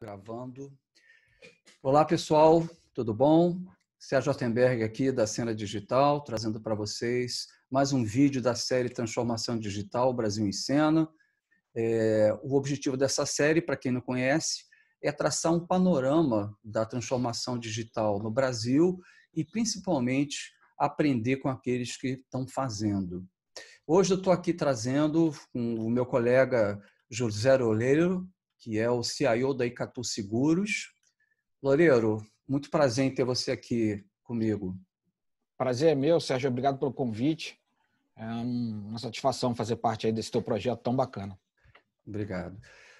Gravando. Olá, pessoal, tudo bom? Sérgio Altenberg aqui da Cena Digital, trazendo para vocês mais um vídeo da série Transformação Digital Brasil em Cena. O objetivo dessa série, para quem não conhece, é traçar um panorama da transformação digital no Brasil e, principalmente, aprender com aqueles que estão fazendo. Hoje eu estou aqui trazendo com o meu colega José Loureiro, que é o CIO da Icatu Seguros. Loureiro, muito prazer em ter você aqui comigo. Prazer é meu, Sérgio. Obrigado pelo convite. É uma satisfação fazer parte aí desse teu projeto tão bacana. Obrigado.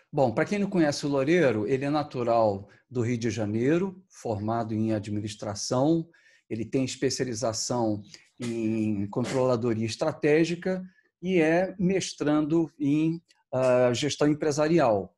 Bom, para quem não conhece o Loureiro, ele é natural do Rio de Janeiro, formado em administração. Ele tem especialização em controladoria estratégica e é mestrando em gestão empresarial.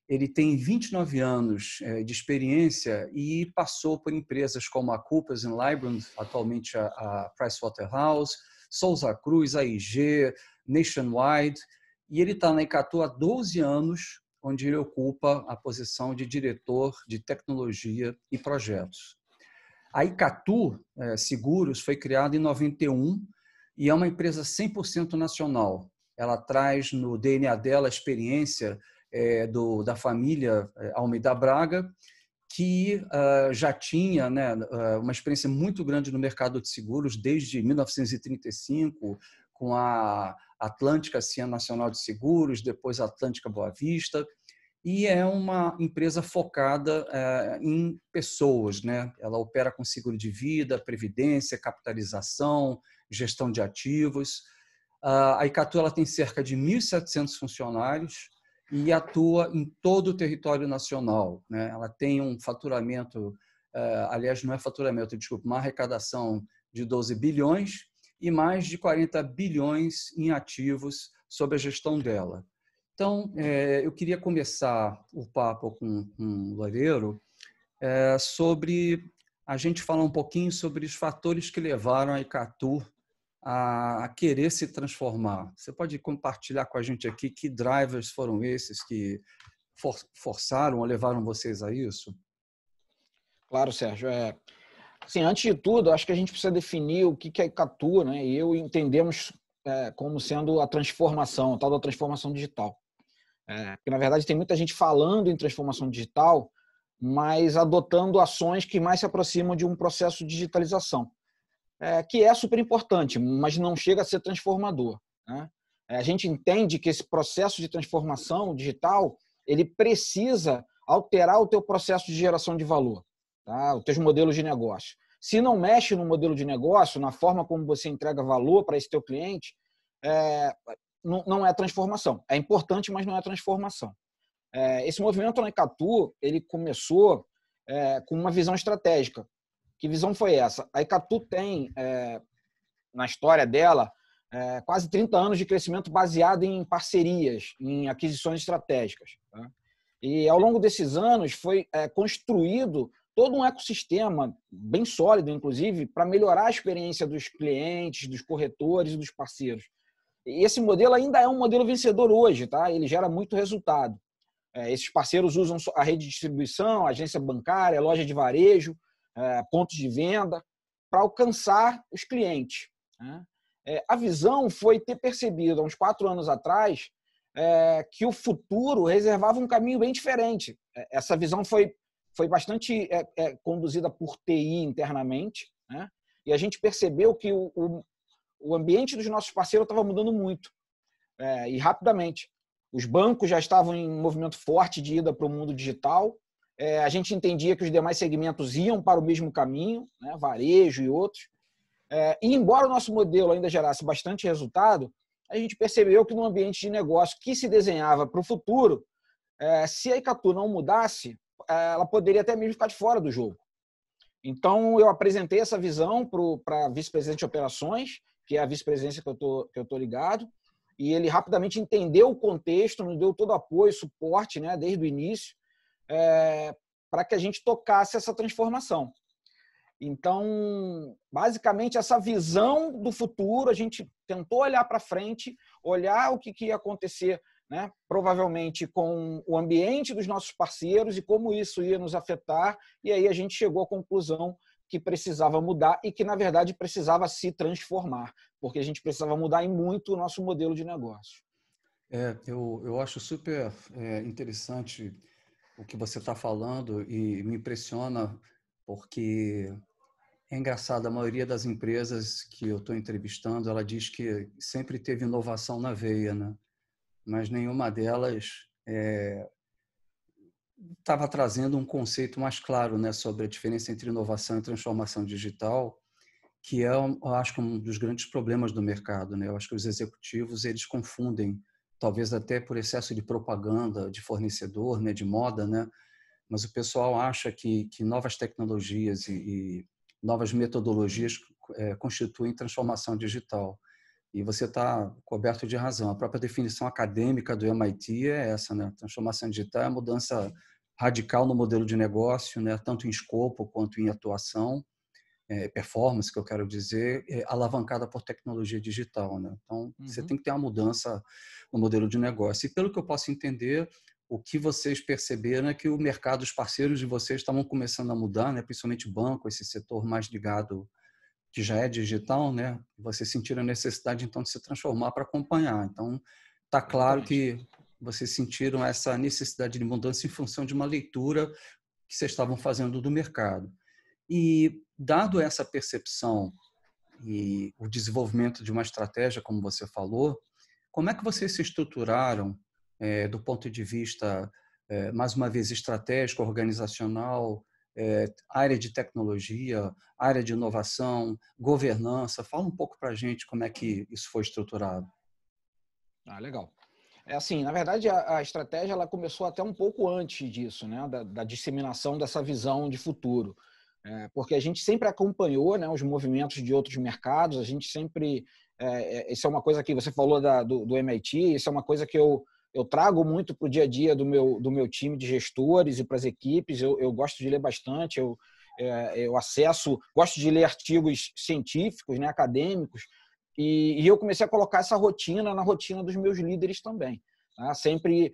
Ele tem 29 anos de experiência e passou por empresas como a Coopers & Lybrand, atualmente a Pricewaterhouse, Souza Cruz, AIG, Nationwide, e ele está na Icatu há 12 anos, onde ele ocupa a posição de diretor de tecnologia e projetos. A Icatu Seguros foi criada em 91 e é uma empresa 100% nacional. Ela traz no DNA dela a experiência da família Almeida Braga, que já tinha uma experiência muito grande no mercado de seguros desde 1935, com a Atlântica Ciência Nacional de Seguros, depois a Atlântica Boa Vista, e é uma empresa focada em pessoas, né? Ela opera com seguro de vida, previdência, capitalização, gestão de ativos. A Icatu ela tem cerca de 1.700 funcionários e atua em todo o território nacional, né? Ela tem um faturamento, aliás, não é faturamento, desculpa, uma arrecadação de 12 bilhões e mais de 40 bilhões em ativos sob a gestão dela. Então, eu queria começar o papo com o Loureiro sobre a gente falar um pouquinho sobre os fatores que levaram a Icatu a querer se transformar. Você pode compartilhar com a gente aqui que drivers foram esses que forçaram ou levaram vocês a isso? Claro, Sérgio. Assim, antes de tudo, acho que a gente precisa definir o que é Icatu, né? E eu entendemos como sendo a transformação, a tal da transformação digital. Porque, na verdade, tem muita gente falando em transformação digital, mas adotando ações que mais se aproximam de um processo de digitalização. Que é super importante, mas não chega a ser transformador, né? A gente entende que esse processo de transformação digital ele precisa alterar o teu processo de geração de valor, tá? Os teus modelos de negócio. Se não mexe no modelo de negócio, na forma como você entrega valor para esse teu cliente, não é transformação. É importante, mas não é transformação. Esse movimento na Icatu ele começou com uma visão estratégica. Que visão foi essa? A Icatu tem, na história dela, quase 30 anos de crescimento baseado em parcerias, em aquisições estratégicas, tá? E, ao longo desses anos, foi construído todo um ecossistema bem sólido, inclusive, para melhorar a experiência dos clientes, dos corretores e dos parceiros. E esse modelo ainda é um modelo vencedor hoje, tá? Ele gera muito resultado. Esses parceiros usam a rede de distribuição, agência bancária, loja de varejo, pontos de venda, para alcançar os clientes, né? A visão foi ter percebido, há uns 4 anos atrás, que o futuro reservava um caminho bem diferente. Essa visão foi bastante conduzida por TI internamente, né? E a gente percebeu que o ambiente dos nossos parceiros estava mudando muito, e rapidamente. Os bancos já estavam em um movimento forte de ida para o mundo digital. A gente entendia que os demais segmentos iam para o mesmo caminho, né, varejo e outros. E embora o nosso modelo ainda gerasse bastante resultado, a gente percebeu que no ambiente de negócio que se desenhava para o futuro, se a Icatu não mudasse, ela poderia até mesmo ficar de fora do jogo. Então, eu apresentei essa visão para a vice-presidente de operações, que é a vice-presidência que eu tô ligado, e ele rapidamente entendeu o contexto, nos deu todo apoio, suporte, né, desde o início, para que a gente tocasse essa transformação. Então, basicamente, essa visão do futuro, a gente tentou olhar para frente, olhar o que ia acontecer né? Provavelmente com o ambiente dos nossos parceiros e como isso ia nos afetar, e aí a gente chegou à conclusão que precisava mudar e que, na verdade, precisava se transformar, porque a gente precisava mudar em muito o nosso modelo de negócio. Eu acho super interessante o que você está falando e me impressiona porque é engraçado, a maioria das empresas que eu estou entrevistando, ela diz que sempre teve inovação na veia, né? Mas nenhuma delas estava trazendo um conceito mais claro, né, sobre a diferença entre inovação e transformação digital, que eu acho que um dos grandes problemas do mercado, né? Eu acho que os executivos eles confundem, talvez até por excesso de propaganda de fornecedor, né, de moda, né? Mas o pessoal acha que novas tecnologias e novas metodologias constituem transformação digital. E você está coberto de razão. A própria definição acadêmica do MIT é essa, né? Transformação digital é a mudança radical no modelo de negócio, né? Tanto em escopo quanto em atuação, performance, que eu quero dizer, alavancada por tecnologia digital, né? Então, você tem que ter uma mudança no modelo de negócio. E pelo que eu posso entender, o que vocês perceberam é que o mercado, os parceiros de vocês estavam começando a mudar, né? Principalmente banco, esse setor mais ligado, que já é digital, né? Vocês sentiram a necessidade, então, de se transformar para acompanhar. Então, está claro que vocês sentiram essa necessidade de mudança em função de uma leitura que vocês estavam fazendo do mercado. E, dado essa percepção e o desenvolvimento de uma estratégia, como você falou, como é que vocês se estruturaram do ponto de vista, mais uma vez, estratégico, organizacional, área de tecnologia, área de inovação, governança? Fala um pouco para a gente como é que isso foi estruturado. Legal. Assim, na verdade, a estratégia ela começou até um pouco antes disso, né? Da disseminação dessa visão de futuro. Porque a gente sempre acompanhou, né, os movimentos de outros mercados, a gente sempre... isso é uma coisa que você falou do MIT, isso é uma coisa que eu trago muito para o dia a dia do meu time de gestores e para as equipes. Eu gosto de ler bastante, eu gosto de ler artigos científicos, né, acadêmicos, e eu comecei a colocar essa rotina na rotina dos meus líderes também. Tá? Sempre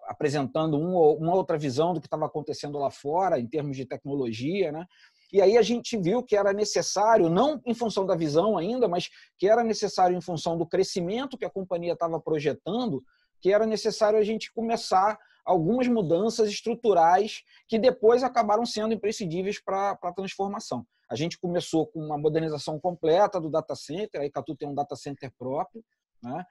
apresentando uma outra visão do que estava acontecendo lá fora, em termos de tecnologia, né? E aí a gente viu que era necessário, não em função da visão ainda, mas que era necessário em função do crescimento que a companhia estava projetando, que era necessário a gente começar algumas mudanças estruturais que depois acabaram sendo imprescindíveis para a transformação. A gente começou com uma modernização completa do data center, a Icatu tem um data center próprio, né?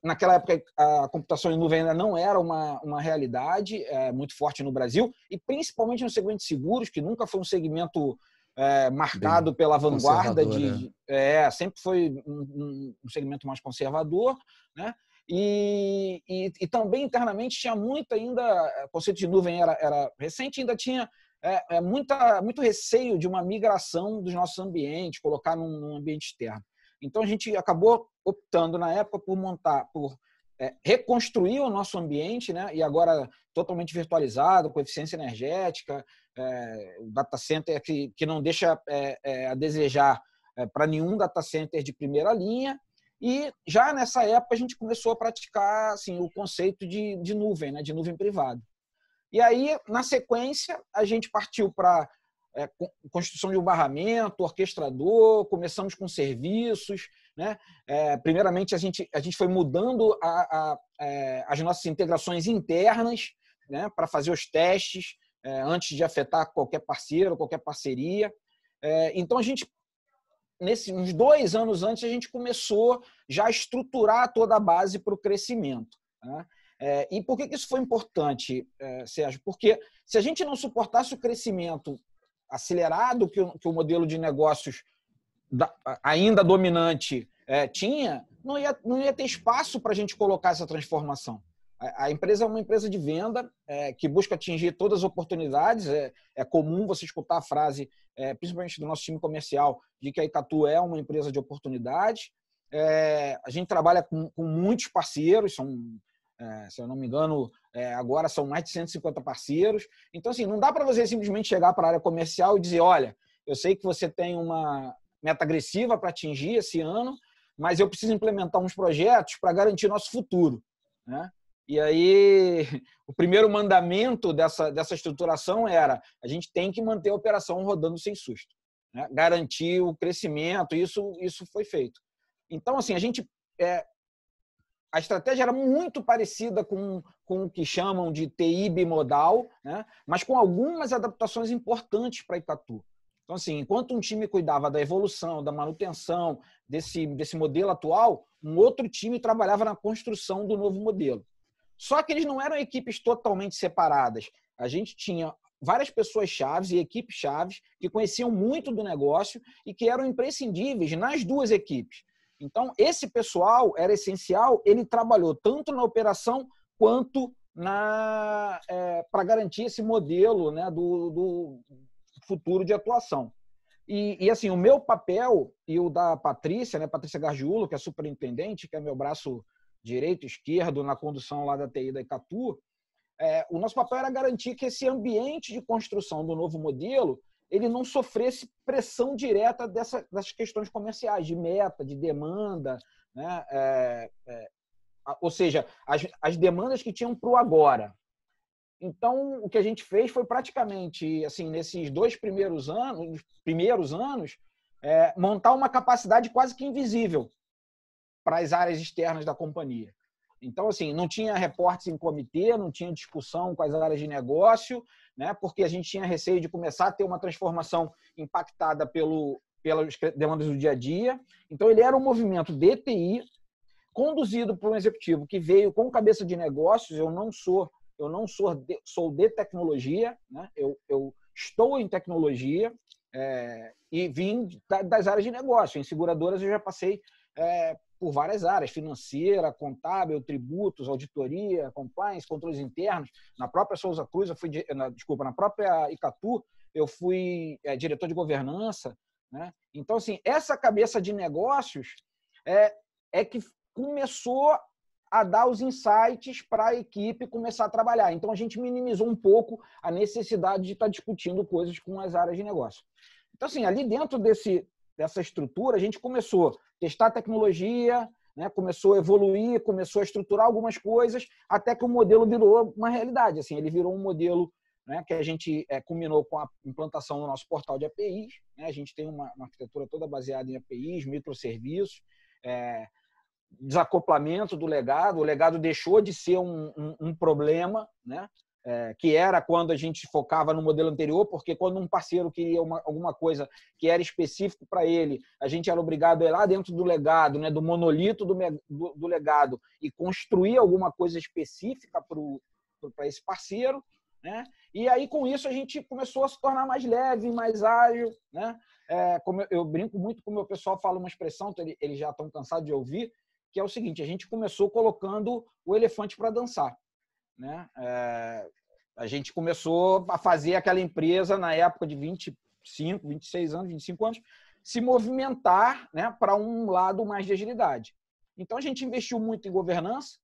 Naquela época, a computação em nuvem ainda não era uma realidade muito forte no Brasil, e principalmente no segmento de seguros, que nunca foi um segmento marcado pela vanguarda, sempre foi um segmento mais conservador, né? E também internamente tinha muito ainda, o conceito de nuvem era recente, ainda tinha muito receio de uma migração dos nossos ambientes, colocar num ambiente externo. Então, a gente acabou optando, na época, por reconstruir o nosso ambiente, né? E agora totalmente virtualizado, com eficiência energética, o data center que não deixa a desejar para nenhum data center de primeira linha. E já nessa época, a gente começou a praticar assim, o conceito de nuvem, né? De nuvem privada. E aí, na sequência, a gente partiu para construção de um barramento, orquestrador, começamos com serviços, né? Primeiramente, a gente foi mudando as nossas integrações internas, né? Para fazer os testes antes de afetar qualquer parceiro, qualquer parceria. Então, a gente, uns 2 anos antes, a gente começou já a estruturar toda a base para o crescimento, né? E por que isso foi importante, Sérgio? Porque se a gente não suportasse o crescimento acelerado que o modelo de negócios ainda dominante tinha, não ia ter espaço para a gente colocar essa transformação. A empresa é uma empresa de venda que busca atingir todas as oportunidades. É comum você escutar a frase, principalmente do nosso time comercial, de que a Icatu é uma empresa de oportunidades. A gente trabalha com muitos parceiros, se eu não me engano, agora são mais de 150 parceiros. Então, assim, não dá para você simplesmente chegar para a área comercial e dizer, olha, eu sei que você tem uma meta agressiva para atingir esse ano, mas eu preciso implementar uns projetos para garantir nosso futuro, né? E aí, o primeiro mandamento dessa estruturação era: a gente tem que manter a operação rodando sem susto, né? Garantir o crescimento, isso foi feito. Então, assim, a estratégia era muito parecida com o que chamam de TI bimodal, né? Mas com algumas adaptações importantes para a Icatu. Então, assim, enquanto um time cuidava da evolução, da manutenção desse modelo atual, um outro time trabalhava na construção do novo modelo. Só que eles não eram equipes totalmente separadas. A gente tinha várias pessoas-chave e equipes-chave que conheciam muito do negócio e que eram imprescindíveis nas duas equipes. Então, esse pessoal era essencial, ele trabalhou tanto na operação quanto para garantir esse modelo, né, do futuro de atuação. E assim, o meu papel e o da Patrícia, né, Patrícia Gargiulo, que é superintendente, que é meu braço direito e esquerdo na condução lá da TI da Icatu, o nosso papel era garantir que esse ambiente de construção do novo modelo ele não sofresse pressão direta das questões comerciais, de meta, de demanda, né? Ou seja, as demandas que tinham para o agora. Então, o que a gente fez foi praticamente, assim, nesses primeiros anos, montar uma capacidade quase que invisível para as áreas externas da companhia. Então, assim, não tinha reportes em comitê, não tinha discussão com as áreas de negócio, né, porque a gente tinha receio de começar a ter uma transformação impactada pelas demandas do dia a dia. Então, ele era um movimento de TI, conduzido por um executivo que veio com cabeça de negócios. Sou de tecnologia, né? Eu estou em tecnologia e vim das áreas de negócio. Em seguradoras eu já passei por várias áreas: financeira, contábil, tributos, auditoria, compliance, controles internos. Na própria Souza Cruz, na própria Icatu, eu fui diretor de governança, né? Então, assim, essa cabeça de negócios é que começou a dar os insights para a equipe começar a trabalhar. Então, a gente minimizou um pouco a necessidade de estar discutindo coisas com as áreas de negócio. Então, assim, ali dentro dessa estrutura, a gente começou a testar tecnologia, né? Começou a evoluir, começou a estruturar algumas coisas, até que o modelo virou uma realidade. Assim, ele virou um modelo, né, que a gente culminou com a implantação do nosso portal de APIs, né? A gente tem uma arquitetura toda baseada em APIs, microserviços, desacoplamento do legado. O legado deixou de ser um problema, né? Que era quando a gente focava no modelo anterior, porque quando um parceiro queria alguma coisa que era específico para ele, a gente era obrigado a ir lá dentro do legado, né, do monolito do legado, e construir alguma coisa específica para esse parceiro, né? E aí, com isso, a gente começou a se tornar mais leve, mais ágil, né? Como eu brinco muito com o meu pessoal, fala uma expressão, eles já estão cansados de ouvir, que é o seguinte: a gente começou colocando o elefante para dançar, né? A gente começou a fazer aquela empresa, na época de 25 anos, se movimentar, né, para um lado mais de agilidade. Então, a gente investiu muito em governança,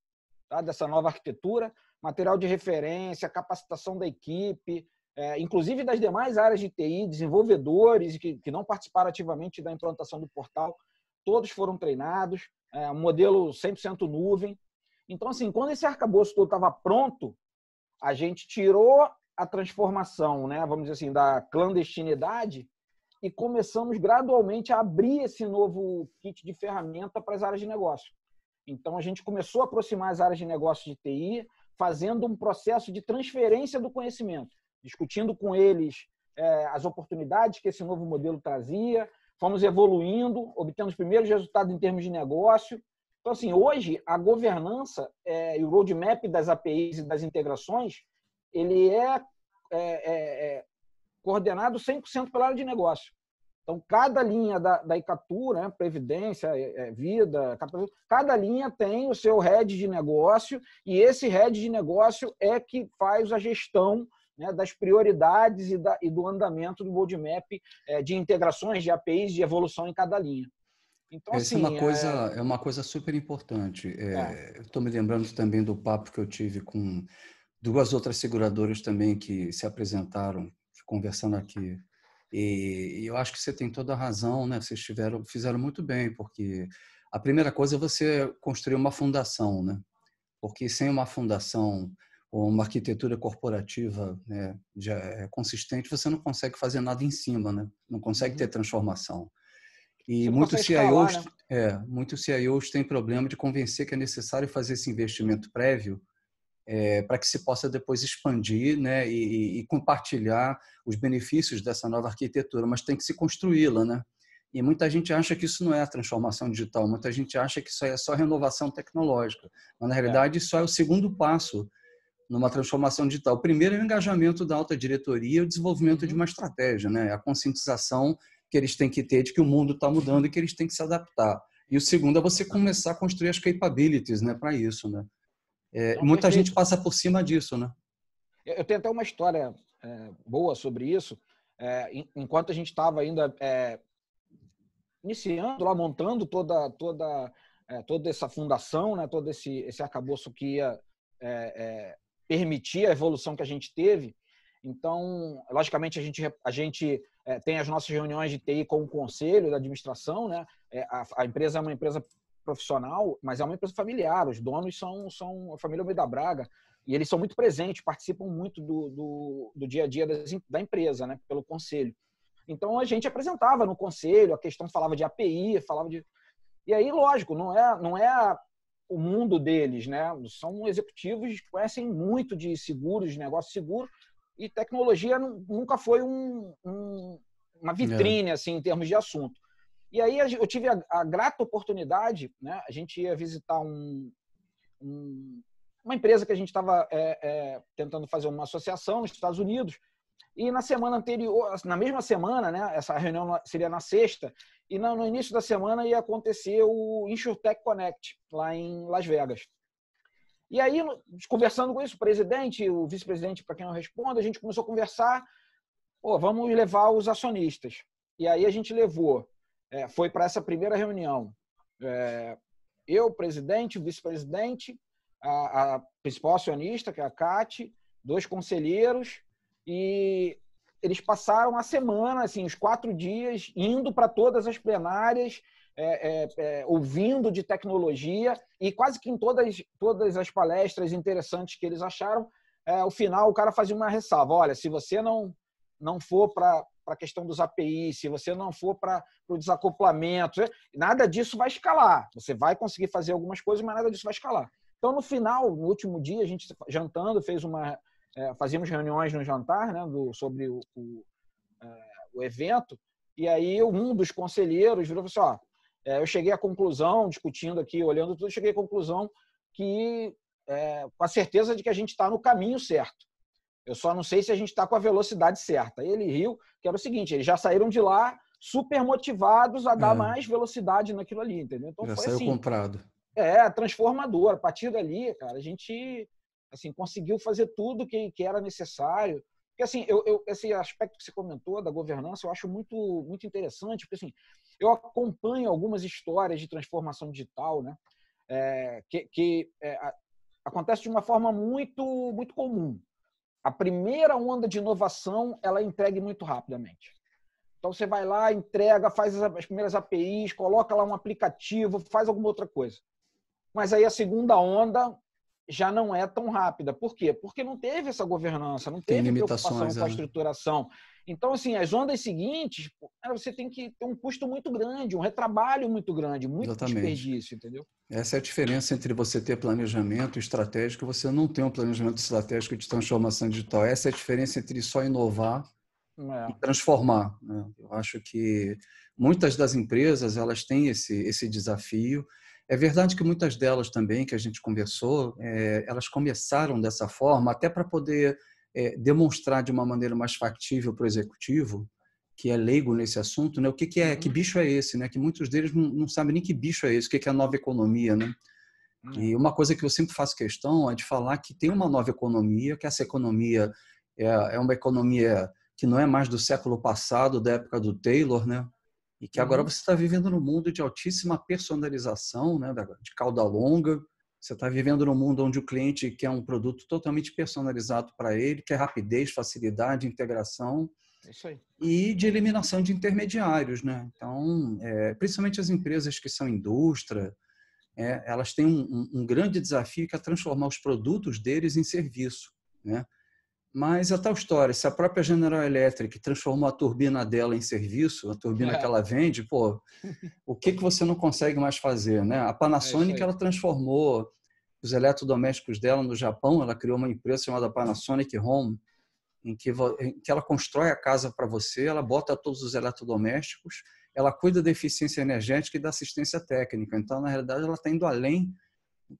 tá, dessa nova arquitetura, material de referência, capacitação da equipe, inclusive das demais áreas de TI, desenvolvedores que não participaram ativamente da implantação do portal, todos foram treinados, um modelo 100% nuvem. Então, assim, quando esse arcabouço todo estava pronto, a gente tirou a transformação, né, vamos dizer assim, da clandestinidade, e começamos gradualmente a abrir esse novo kit de ferramenta para as áreas de negócio. Então, a gente começou a aproximar as áreas de negócio de TI, fazendo um processo de transferência do conhecimento, discutindo com eles as oportunidades que esse novo modelo trazia. Fomos evoluindo, obtendo os primeiros resultados em termos de negócio. Então, assim, hoje, a governança e o roadmap das APIs e das integrações, ele é coordenado 100% pela área de negócio. Então, cada linha da Icatu, né, Previdência, Vida, cada linha tem o seu head de negócio, e esse head de negócio é que faz a gestão, né, das prioridades e do andamento do roadmap de integrações, de APIs, de evolução em cada linha. Então, Essa assim, é uma coisa super importante. Eu estou me lembrando também do papo que eu tive com duas outras seguradoras também que se apresentaram conversando aqui. E eu acho que você tem toda a razão, né? Vocês fizeram muito bem, porque a primeira coisa é você construir uma fundação, né? porque sem uma fundação ou uma arquitetura corporativa, né, consistente, você não consegue fazer nada em cima, né? Não consegue ter transformação. E Você não consegue escalar, né? muitos CIOs têm problema de convencer que é necessário fazer esse investimento prévio para que se possa depois expandir, né, e compartilhar os benefícios dessa nova arquitetura, mas tem que se construí-la, né? E muita gente acha que isso não é a transformação digital, muita gente acha que isso é só renovação tecnológica, mas na realidade isso é o segundo passo numa transformação digital. O primeiro é o engajamento da alta diretoria e o desenvolvimento de uma estratégia, né? A conscientização que eles têm que ter de que o mundo está mudando e que eles têm que se adaptar. E o segundo é você começar a construir as capabilities, né, para isso, né? Não, Muita gente perfeito. passa por cima disso, né? Eu tenho até uma história boa sobre isso. Enquanto a gente estava ainda iniciando lá, montando toda essa fundação, né, todo esse arcabouço que ia permitir a evolução que a gente teve. Então, logicamente, a gente tem as nossas reuniões de TI com o conselho da administração, né? A empresa é uma empresa profissional, mas é uma empresa familiar. Os donos são a família Almeida Braga e eles são muito presentes, participam muito do dia a dia da empresa, né? Pelo conselho. Então, a gente apresentava no conselho, a questão falava de API, falava de... E aí, lógico, não é o mundo deles, né? São executivos que conhecem muito de seguros, de negócio seguro, e tecnologia nunca foi uma vitrine, assim, em termos de assunto. E aí eu tive a grata oportunidade, né? A gente ia visitar uma empresa que a gente estava tentando fazer uma associação nos Estados Unidos, e na semana anterior, na mesma semana, né? Essa reunião seria na sexta, e no início da semana ia acontecer o InsurTech Connect, lá em Las Vegas. E aí, conversando com isso, o presidente, o vice-presidente, para quem eu respondo, a gente começou a conversar, vamos levar os acionistas. E aí a gente levou, foi para essa primeira reunião, eu, o presidente, o vice-presidente, a principal acionista, que é a Cati, 2 conselheiros, e eles passaram a semana, assim, os 4 dias, indo para todas as plenárias, ouvindo de tecnologia, e quase que em todas as palestras interessantes que eles acharam, ao final o cara fazia uma ressalva: olha, se você não for para a questão dos APIs, se você não for para o desacoplamento, nada disso vai escalar. Você vai conseguir fazer algumas coisas, mas nada disso vai escalar. Então, no final, no último dia, a gente jantando, fazíamos reuniões no jantar, né, sobre o evento, e aí um dos conselheiros virou e falou assim: eu cheguei à conclusão, discutindo aqui, olhando tudo, cheguei à conclusão que, com a certeza de que a gente está no caminho certo. Eu só não sei se a gente está com a velocidade certa. Ele riu, que era o seguinte: eles já saíram de lá super motivados a dar mais velocidade naquilo ali, entendeu? Então já foi saiu assim, comprado. transformador. A partir dali, cara, a gente assim conseguiu fazer tudo que era necessário. Porque assim, esse aspecto que você comentou da governança, eu acho muito muito interessante, porque assim, eu acompanho algumas histórias de transformação digital, né? Que acontece de uma forma muito muito comum. A primeira onda de inovação, ela é entregue muito rapidamente. Então, você vai lá, entrega, faz as primeiras APIs, coloca lá um aplicativo, faz alguma outra coisa. Mas aí a segunda onda já não é tão rápida. Por quê? Porque não teve essa governança, não Tem teve preocupação limitações, com a estruturação. Então, assim, as ondas seguintes, você tem que ter um custo muito grande, um retrabalho muito grande, muito Exatamente. desperdício, entendeu? Essa é a diferença entre você ter planejamento estratégico e você não ter um planejamento estratégico de transformação digital. Essa é a diferença entre só inovar e transformar, né? Eu acho que muitas das empresas elas têm esse desafio. É verdade que muitas delas também, que a gente conversou, elas começaram dessa forma até para poder demonstrar de uma maneira mais factível para o executivo, que é leigo nesse assunto, né? O que é, que bicho é esse, né? Que muitos deles não sabem nem que bicho é esse, o que é a nova economia, né? E uma coisa que eu sempre faço questão é de falar que tem uma nova economia, que essa economia é uma economia que não é mais do século passado, da época do Taylor, né? E que agora você está vivendo num mundo de altíssima personalização, né? De cauda longa. Você está vivendo num mundo onde o cliente quer um produto totalmente personalizado para ele, quer rapidez, facilidade, integração. É isso aí. E de eliminação de intermediários, né? Então, principalmente as empresas que são indústria, elas têm um grande desafio que é transformar os produtos deles em serviço, né? Mas a tal história, se a própria General Electric transformou a turbina dela em serviço, a turbina que ela vende, pô, o que você não consegue mais fazer, né? A Panasonic, ela transformou os eletrodomésticos dela no Japão, ela criou uma empresa chamada Panasonic Home, em que ela constrói a casa para você, ela bota todos os eletrodomésticos, ela cuida da eficiência energética e da assistência técnica. Então, na realidade, ela está indo além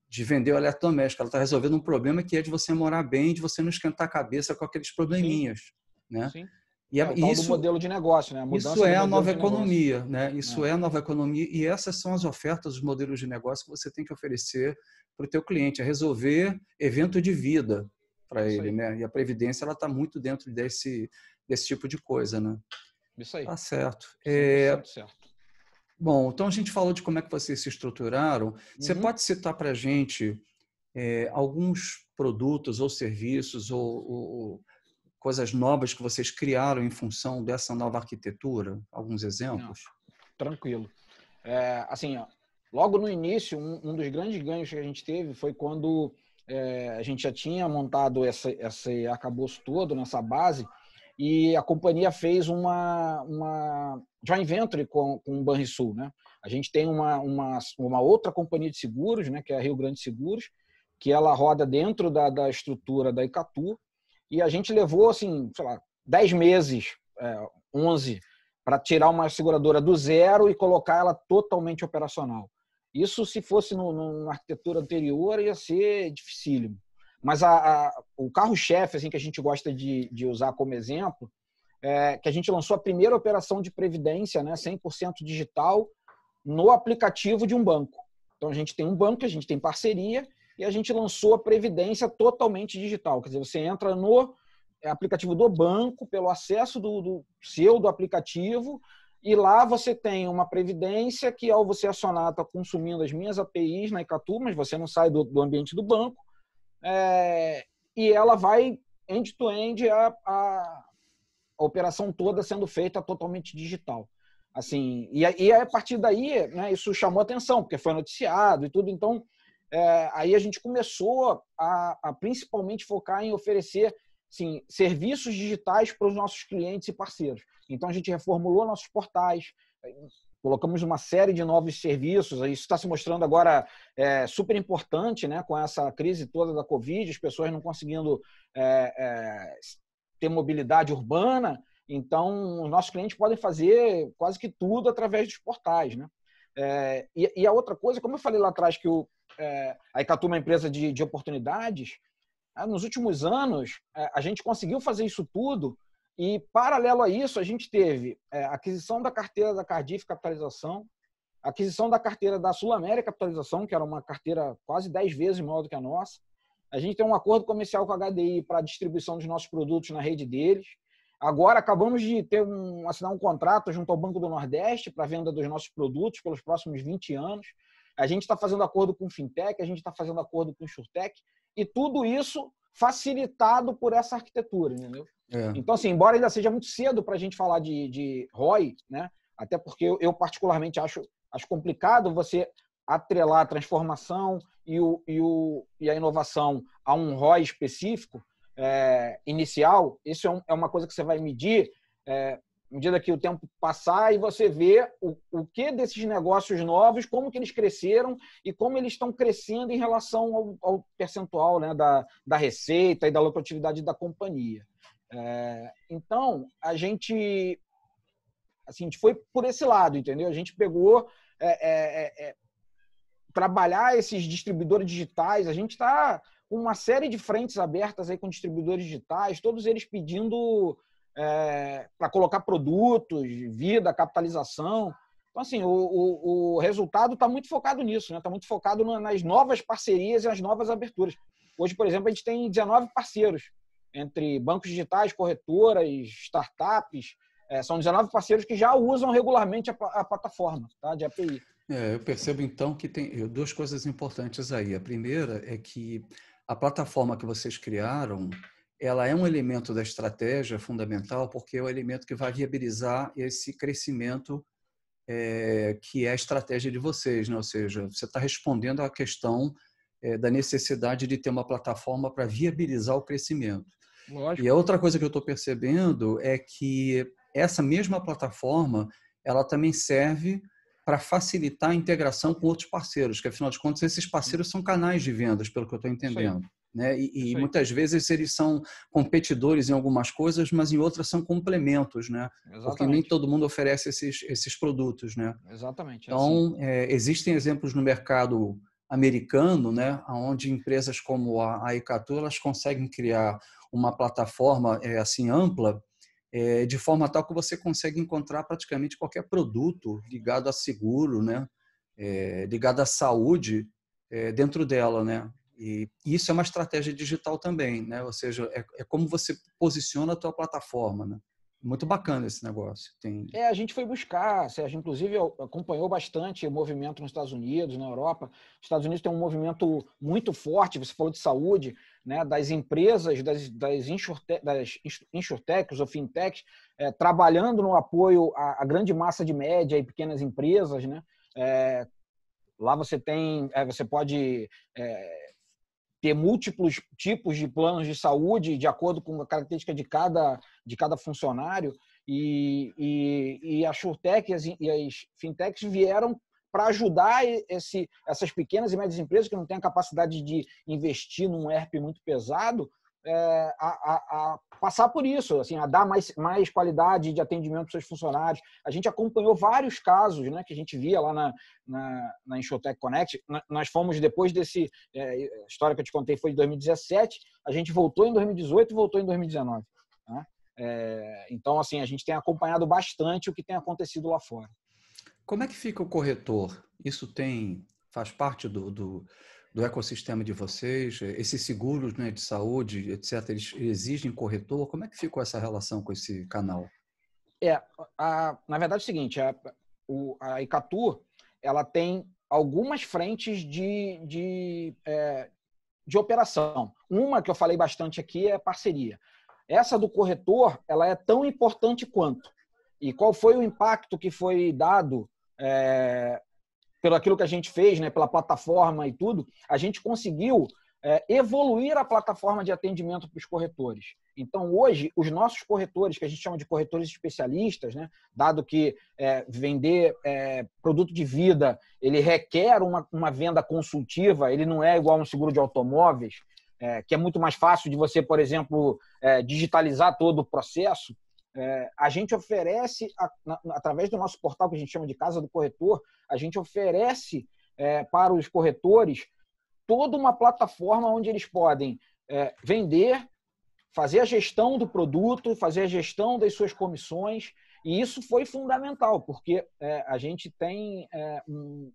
de vender o eletrodoméstico, ela está resolvendo um problema que é de você morar bem, de você não esquentar a cabeça com aqueles probleminhas. Sim. Né? Sim. E o tal do modelo de negócio, né? Isso é a nova economia, né? Isso é a nova economia e essas são as ofertas, os modelos de negócio que você tem que oferecer para o teu cliente, é resolver evento de vida para ele, né? E a previdência ela está muito dentro desse tipo de coisa, né? Isso aí. Tá certo. 100% certo. Bom, então a gente falou de como é que vocês se estruturaram. Você pode citar para a gente alguns produtos ou serviços ou coisas novas que vocês criaram em função dessa nova arquitetura? Alguns exemplos? Não, tranquilo. Assim, logo no início, um dos grandes ganhos que a gente teve foi quando a gente já tinha montado esse arcabouço todo, nessa base, e a companhia fez uma joint venture com o Banrisul, né? A gente tem uma outra companhia de seguros, né, que é a Rio Grande Seguros, que ela roda dentro da estrutura da Icatu, e a gente levou, assim, sei lá, 10 meses, 11, para tirar uma seguradora do zero e colocar ela totalmente operacional. Isso, se fosse numa arquitetura anterior, ia ser dificílimo. Mas o carro-chefe, assim, que a gente gosta de usar como exemplo, é que a gente lançou a primeira operação de previdência, né, 100% digital, no aplicativo de um banco. Então, a gente tem um banco, a gente tem parceria, e a gente lançou a previdência totalmente digital. Quer dizer, você entra no aplicativo do banco, pelo acesso do aplicativo, e lá você tem uma previdência que, ao você acionar, está consumindo as minhas APIs na Icatu, mas você não sai do ambiente do banco, e ela vai end-to-end a operação toda sendo feita totalmente digital. Assim, e a partir daí, né, isso chamou atenção, porque foi noticiado e tudo, então aí a gente começou a principalmente focar em oferecer, assim, serviços digitais para os nossos clientes e parceiros. Então a gente reformulou nossos portais, colocamos uma série de novos serviços. Isso está se mostrando agora super importante, né, com essa crise toda da Covid, as pessoas não conseguindo ter mobilidade urbana. Então, os nossos clientes podem fazer quase que tudo através dos portais, né? E a outra coisa, como eu falei lá atrás, que a Icatu é uma empresa de oportunidades, nos últimos anos, a gente conseguiu fazer isso tudo e, paralelo a isso, a gente teve a aquisição da carteira da Cardif Capitalização, a aquisição da carteira da Sul América Capitalização, que era uma carteira quase 10 vezes maior do que a nossa. A gente tem um acordo comercial com a HDI para a distribuição dos nossos produtos na rede deles. Agora, acabamos de assinar um contrato junto ao Banco do Nordeste para a venda dos nossos produtos pelos próximos 20 anos. A gente está fazendo acordo com o Fintech, a gente está fazendo acordo com o Insurtech, e tudo isso facilitado por essa arquitetura, entendeu? Então, assim, embora ainda seja muito cedo para a gente falar de ROI, né? Até porque eu particularmente acho complicado você atrelar a transformação e a inovação a um ROI específico inicial. Isso é uma coisa que você vai medir à medida que o tempo passar e você vê o que desses negócios novos, como que eles cresceram e como eles estão crescendo em relação ao percentual, né, da receita e da lucratividade da companhia. Então, a gente foi por esse lado, entendeu? A gente pegou trabalhar esses distribuidores digitais. A gente está com uma série de frentes abertas aí com distribuidores digitais, todos eles pedindo para colocar produtos, vida, capitalização. Então, assim, o resultado está muito focado nisso, né? Está muito focado nas novas parcerias e nas novas aberturas. Hoje, por exemplo, a gente tem 19 parceiros, entre bancos digitais, corretoras, startups. São 19 parceiros que já usam regularmente a plataforma, tá, de API. Eu percebo, então, que tem duas coisas importantes aí. A primeira é que a plataforma que vocês criaram, ela é um elemento da estratégia fundamental, porque é o elemento que vai viabilizar esse crescimento que é a estratégia de vocês, né? Ou seja, você está respondendo à questão da necessidade de ter uma plataforma para viabilizar o crescimento. Lógico. E a outra coisa que eu estou percebendo é que essa mesma plataforma ela também serve para facilitar a integração com outros parceiros, que afinal de contas esses parceiros são canais de vendas, pelo que eu estou Isso aí. entendendo. Né? E Isso aí. muitas vezes eles são competidores em algumas coisas, mas em outras são complementos, né? Porque nem Exatamente. todo mundo oferece esses produtos. Né? Exatamente. É assim. Então, existem exemplos no mercado americano, né, onde empresas como a Icatu elas conseguem criar uma plataforma assim ampla, de forma tal que você consegue encontrar praticamente qualquer produto ligado a seguro, né, ligado à saúde dentro dela, né. E isso é uma estratégia digital também, né? Ou seja, é como você posiciona a tua plataforma, né? Muito bacana esse negócio. A gente foi buscar, Sérgio, inclusive acompanhou bastante o movimento nos Estados Unidos, na Europa. Os Estados Unidos tem um movimento muito forte, você falou de saúde, né, das empresas, das insurtechs ou fintechs, trabalhando no apoio à grande massa de média e pequenas empresas. Né? Lá você pode ter múltiplos tipos de planos de saúde de acordo com a característica de cada funcionário. E a SureTech e as fintechs vieram para ajudar essas pequenas e médias empresas que não têm a capacidade de investir num ERP muito pesado a passar por isso, assim, a dar mais qualidade de atendimento para os seus funcionários. A gente acompanhou vários casos, né, que a gente via lá na InsurTech Connect. Nós fomos, depois desse... a história que eu te contei foi de 2017, a gente voltou em 2018 e voltou em 2019. Né? Então, assim, a gente tem acompanhado bastante o que tem acontecido lá fora. Como é que fica o corretor? Isso faz parte do ecossistema de vocês? Esses seguros, né, de saúde, etc., eles exigem corretor? Como é que ficou essa relação com esse canal? Na verdade é o seguinte, a Icatu ela tem algumas frentes de operação. Uma que eu falei bastante aqui é parceria. Essa do corretor, ela é tão importante quanto. E qual foi o impacto que foi dado pelo aquilo que a gente fez, né, pela plataforma e tudo? A gente conseguiu evoluir a plataforma de atendimento para os corretores. Então, hoje, os nossos corretores, que a gente chama de corretores especialistas, né, dado que vender produto de vida, ele requer uma venda consultiva, ele não é igual a um seguro de automóveis, que é muito mais fácil de você, por exemplo, digitalizar todo o processo. A gente oferece, através do nosso portal, que a gente chama de Casa do Corretor, a gente oferece para os corretores toda uma plataforma onde eles podem vender, fazer a gestão do produto, fazer a gestão das suas comissões. E isso foi fundamental, porque a gente tem um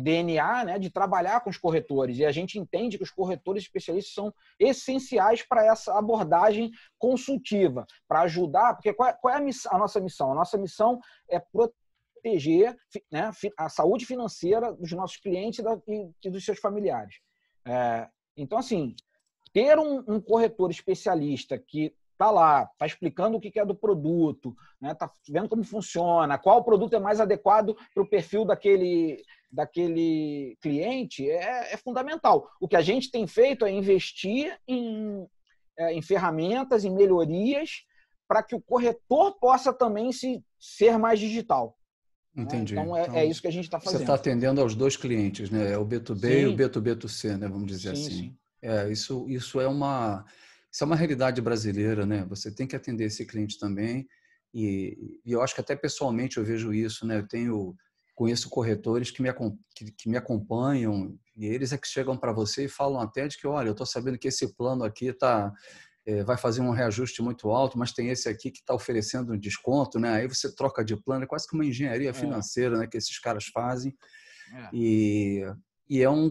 DNA, né, de trabalhar com os corretores, e a gente entende que os corretores especialistas são essenciais para essa abordagem consultiva, para ajudar, porque qual é a nossa missão? A nossa missão é proteger, né, a saúde financeira dos nossos clientes e dos seus familiares. Então, assim, ter um corretor especialista que está lá, está explicando o que é do produto, né, está vendo como funciona, qual produto é mais adequado para o perfil daquele cliente, é fundamental. O que a gente tem feito é investir em ferramentas, em melhorias, para que o corretor possa também ser mais digital. Entendi. Né? Então, é isso que a gente está fazendo. Você está atendendo aos dois clientes, né? É o B2B Sim. e o B2B2C, né? Vamos dizer Sim, assim. sim. Isso é uma realidade brasileira, né? Você tem que atender esse cliente também. E eu acho que até pessoalmente eu vejo isso, né? Conheço corretores que me acompanham e eles é que chegam para você e falam até de que, olha, eu estou sabendo que esse plano aqui vai fazer um reajuste muito alto, mas tem esse aqui que está oferecendo um desconto, né? Aí você troca de plano, é quase que uma engenharia financeira, né, que esses caras fazem. E é um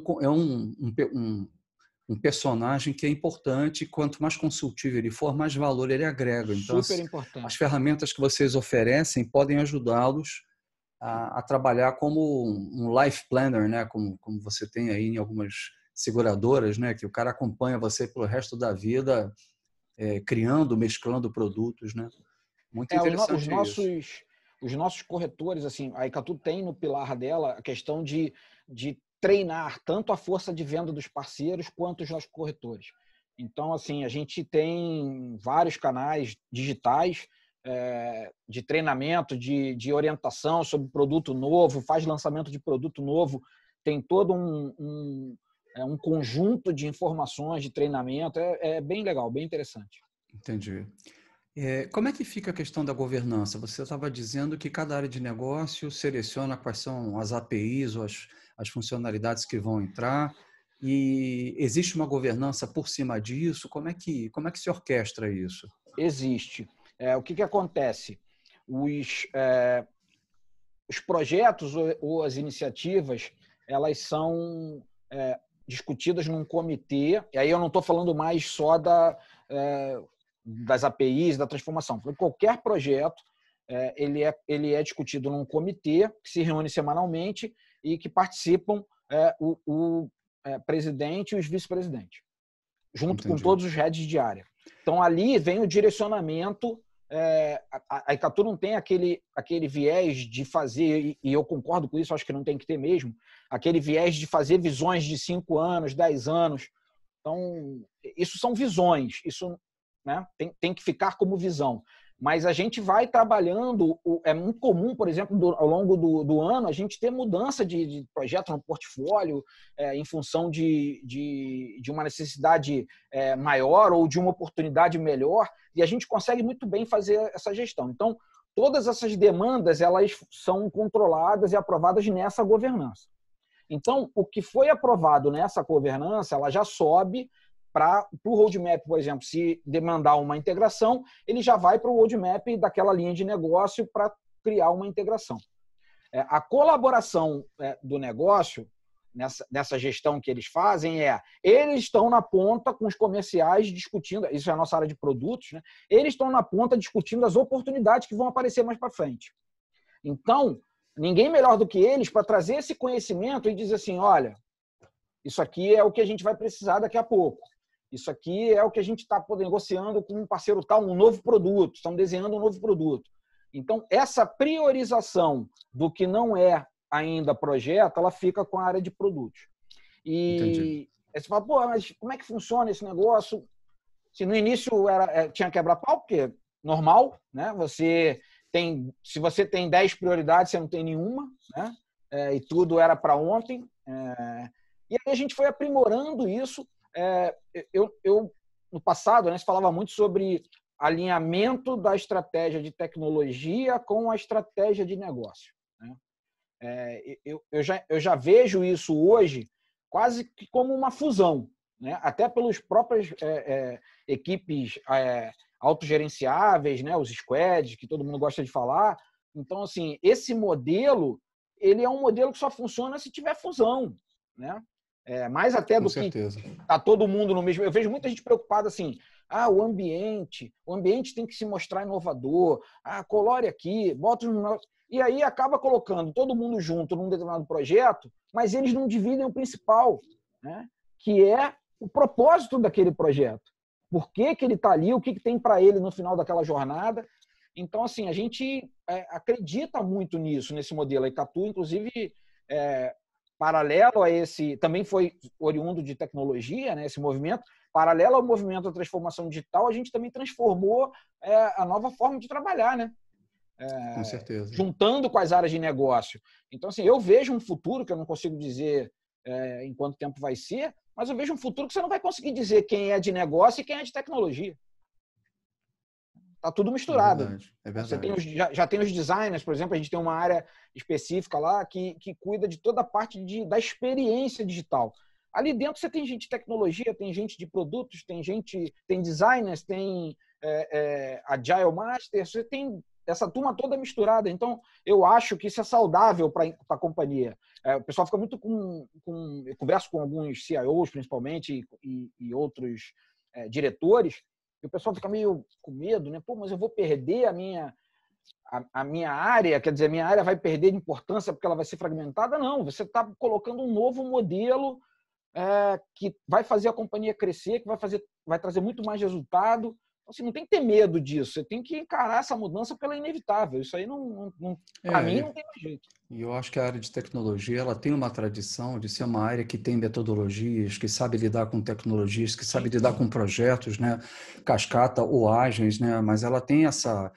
personagem que é importante, quanto mais consultivo ele for, mais valor ele agrega. Então, super importante. As ferramentas que vocês oferecem podem ajudá-los a trabalhar como um life planner, né? Como você tem aí em algumas seguradoras, né? Que o cara acompanha você pelo resto da vida, mesclando produtos, né? Muito interessante isso. os nossos corretores, assim, a Icatu tem no pilar dela a questão de treinar tanto a força de venda dos parceiros quanto os nossos corretores. Então, assim, a gente tem vários canais digitais de treinamento, de orientação sobre produto novo, faz lançamento de produto novo, tem todo um conjunto de informações de treinamento, é bem legal, bem interessante. Entendi. Como é que fica a questão da governança? Você estava dizendo que cada área de negócio seleciona quais são as APIs ou as funcionalidades que vão entrar, e existe uma governança por cima disso? Como é que se orquestra isso? Existe. O que acontece? Os projetos ou as iniciativas, elas são discutidas num comitê, e aí eu não estou falando mais só das APIs, da transformação. Qualquer projeto, ele é discutido num comitê que se reúne semanalmente e que participam o presidente e os vice-presidentes, junto com todos os heads de área. Então, ali vem o direcionamento. A Icatu não tem aquele viés de fazer, e eu concordo com isso, acho que não tem que ter mesmo, aquele viés de fazer visões de 5 anos, 10 anos. Então, isso são visões, isso, né, tem que ficar como visão. Mas a gente vai trabalhando, é muito comum, por exemplo, ao longo do ano, a gente ter mudança de projeto no portfólio em função de uma necessidade maior ou de uma oportunidade melhor, e a gente consegue muito bem fazer essa gestão. Então, todas essas demandas, elas são controladas e aprovadas nessa governança. Então, o que foi aprovado nessa governança, ela já sobe para o roadmap, por exemplo, se demandar uma integração, ele já vai para o roadmap daquela linha de negócio para criar uma integração. A colaboração do negócio, nessa gestão que eles fazem, eles estão na ponta com os comerciais discutindo, isso é a nossa área de produtos, né? Eles estão na ponta discutindo as oportunidades que vão aparecer mais para frente. Então, ninguém melhor do que eles para trazer esse conhecimento e dizer assim, olha, isso aqui é o que a gente vai precisar daqui a pouco. Isso aqui é o que a gente está negociando com um parceiro tal, um novo produto, estamos desenhando um novo produto. Então, essa priorização do que não é ainda projeto, ela fica com a área de produtos. E aí você fala, pô, mas como é que funciona esse negócio? Se no início tinha quebra-pau, porque é normal, né? Se você tem 10 prioridades, você não tem nenhuma, né? E tudo era para ontem. E aí a gente foi aprimorando isso. No passado, né, se falava muito sobre alinhamento da estratégia de tecnologia com a estratégia de negócio, né? Eu já vejo isso hoje quase que como uma fusão, né? Até pelas próprias equipes autogerenciáveis, né? Os squads, que todo mundo gosta de falar. Então, assim, esse modelo, ele é um modelo que só funciona se tiver fusão, né? Mais até do que tá todo mundo no mesmo. Eu vejo muita gente preocupada assim, o ambiente tem que se mostrar inovador, colore aqui, bota e aí acaba colocando todo mundo junto num determinado projeto, mas eles não dividem o principal, né? Que é o propósito daquele projeto. Por que ele está ali, o que tem para ele no final daquela jornada. Então, assim, a gente acredita muito nisso, nesse modelo. A Icatu, inclusive, paralelo a esse, também foi oriundo de tecnologia, né, esse movimento, paralelo ao movimento da transformação digital, a gente também transformou a nova forma de trabalhar, né? Com certeza. Juntando com as áreas de negócio. Então, assim, eu vejo um futuro, que eu não consigo dizer em quanto tempo vai ser, mas eu vejo um futuro que você não vai conseguir dizer quem é de negócio e quem é de tecnologia. Está tudo misturado. É verdade. Você já tem os designers, por exemplo, a gente tem uma área específica lá que cuida de toda a parte da experiência digital. Ali dentro você tem gente de tecnologia, tem gente de produtos, tem designers, tem Agile Masters, você tem essa turma toda misturada. Então, eu acho que isso é saudável para a companhia. O pessoal fica muito eu converso com alguns CIOs, principalmente, e outros diretores, e o pessoal fica meio com medo, né? Pô, mas eu vou perder a minha área, quer dizer, a minha área vai perder de importância porque ela vai ser fragmentada? Não, você está colocando um novo modelo que vai fazer a companhia crescer, que vai trazer muito mais resultado, Assim, não tem que ter medo disso, você tem que encarar essa mudança porque ela é inevitável. Isso aí, para mim, não tem mais jeito. E eu acho que a área de tecnologia ela tem uma tradição de ser uma área que tem metodologias, que sabe lidar com tecnologias, que sabe lidar com projetos, né, cascata ou ágeis, né, mas ela tem essa